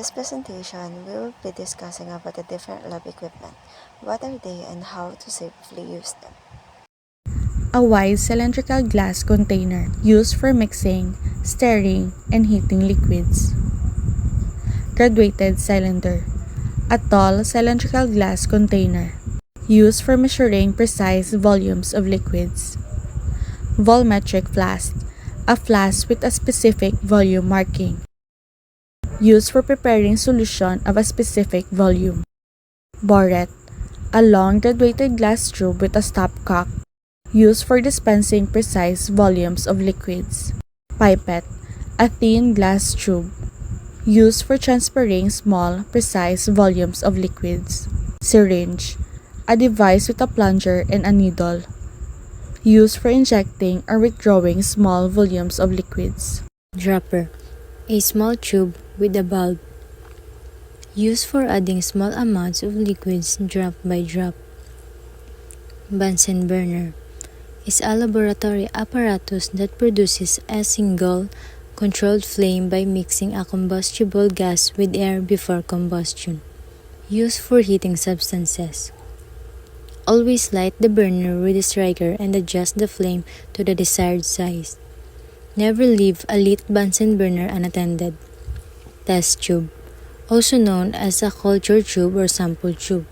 this presentation, we will be discussing about the different lab equipment, what are they and how to safely use them. A wide cylindrical glass container used for mixing, stirring, and heating liquids. Graduated cylinder. A tall cylindrical glass container used for measuring precise volumes of liquids. Volumetric flask. A flask with a specific volume marking, used for preparing solution of a specific volume. Barrette. A long graduated glass tube with a stopcock, used for dispensing precise volumes of liquids. Pipette. A thin glass tube, used for transferring small, precise volumes of liquids. Syringe. A device with a plunger and a needle, used for injecting or withdrawing small volumes of liquids. Dropper. A small tube with a bulb, used for adding small amounts of liquids drop by drop. Bunsen burner is a laboratory apparatus that produces a single, controlled flame by mixing a combustible gas with air before combustion. Used for heating substances. Always light the burner with a striker and adjust the flame to the desired size. Never leave a lit Bunsen burner unattended. Test tube, also known as a culture tube or sample tube,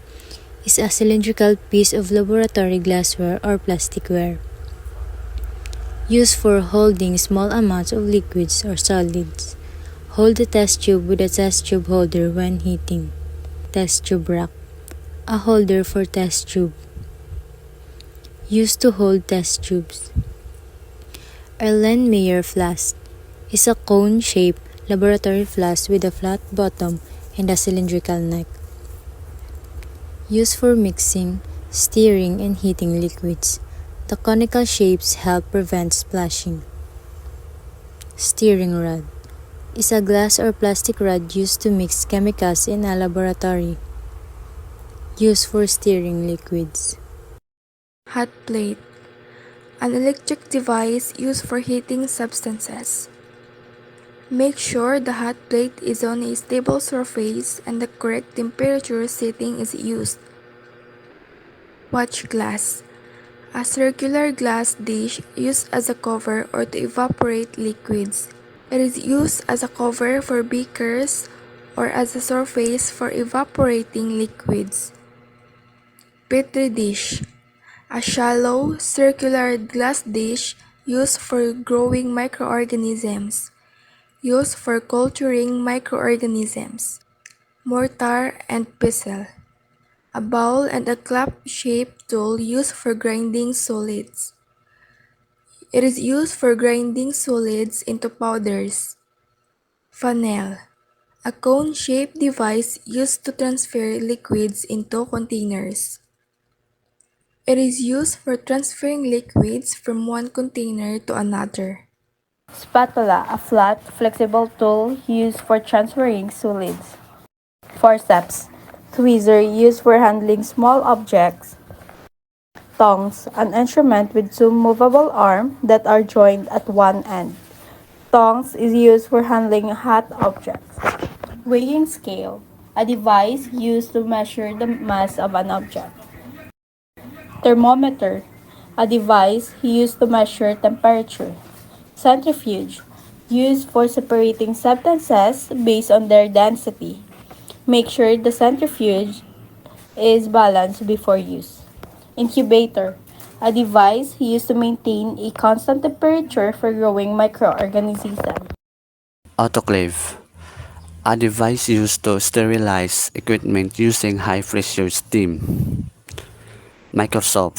is a cylindrical piece of laboratory glassware or plasticware, used for holding small amounts of liquids or solids. Hold the test tube with a test tube holder when heating. Test tube rack, a holder for test tube, used to hold test tubes. Erlenmeyer flask is a cone-shaped laboratory flask with a flat bottom and a cylindrical neck, used for mixing, stirring, and heating liquids. The conical shapes help prevent splashing. Stirring rod is a glass or plastic rod used to mix chemicals in a laboratory, used for stirring liquids. Hot plate, an electric device used for heating substances. Make sure the hot plate is on a stable surface and the correct temperature setting is used. Watch glass, a circular glass dish used as a cover or to evaporate liquids. It is used as a cover for beakers or as a surface for evaporating liquids. Petri dish, a shallow, circular glass dish used for growing microorganisms, used for culturing microorganisms. Mortar and pestle, a bowl and a clap-shaped tool used for grinding solids. It is used for grinding solids into powders. Funnel, a cone-shaped device used to transfer liquids into containers. It is used for transferring liquids from one container to another. Spatula, a flat, flexible tool used for transferring solids. Forceps, tweezer used for handling small objects. Tongs, an instrument with two movable arms that are joined at one end. Tongs is used for handling hot objects. Weighing scale, a device used to measure the mass of an object. Thermometer, a device used to measure temperature. Centrifuge, used for separating substances based on their density. Make sure the centrifuge is balanced before use. Incubator, a device used to maintain a constant temperature for growing microorganisms. Autoclave, a device used to sterilize equipment using high-pressure steam. Microscope,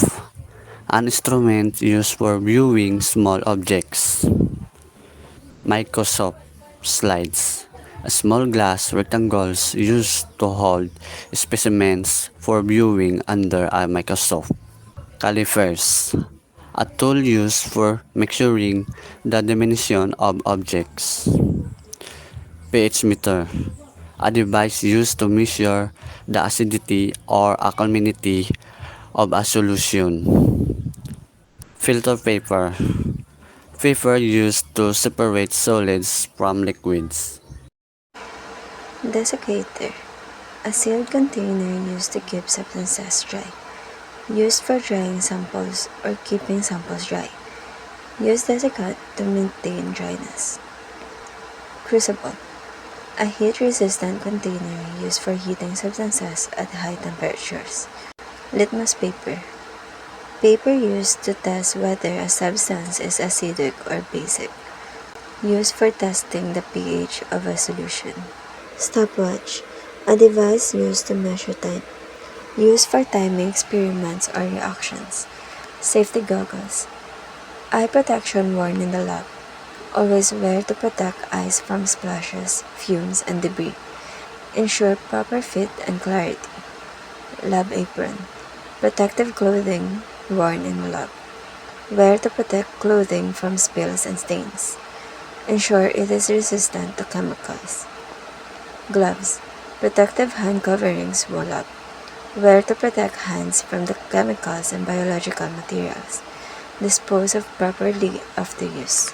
an instrument used for viewing small objects. Microscope slides, a small glass rectangles used to hold specimens for viewing under a microscope. Calipers, a tool used for measuring the dimension of objects. pH meter, a device used to measure the acidity or alkalinity of a solution. Filter paper, paper used to separate solids from liquids. Desiccator. A sealed container used to keep substances dry. Used for drying samples or keeping samples dry. Use desiccant to maintain dryness. Crucible. A heat-resistant container used for heating substances at high temperatures. Litmus paper. Paper used to test whether a substance is acidic or basic. Used for testing the pH of a solution. Stopwatch. A device used to measure time. Used for timing experiments or reactions. Safety goggles. Eye protection worn in the lab. Always wear to protect eyes from splashes, fumes, and debris. Ensure proper fit and clarity. Lab apron. Protective clothing worn in the lab. Wear to protect clothing from spills and stains. Ensure it is resistant to chemicals. Gloves. Protective hand coverings roll up. Wear to protect hands from the chemicals and biological materials. Dispose of properly after use.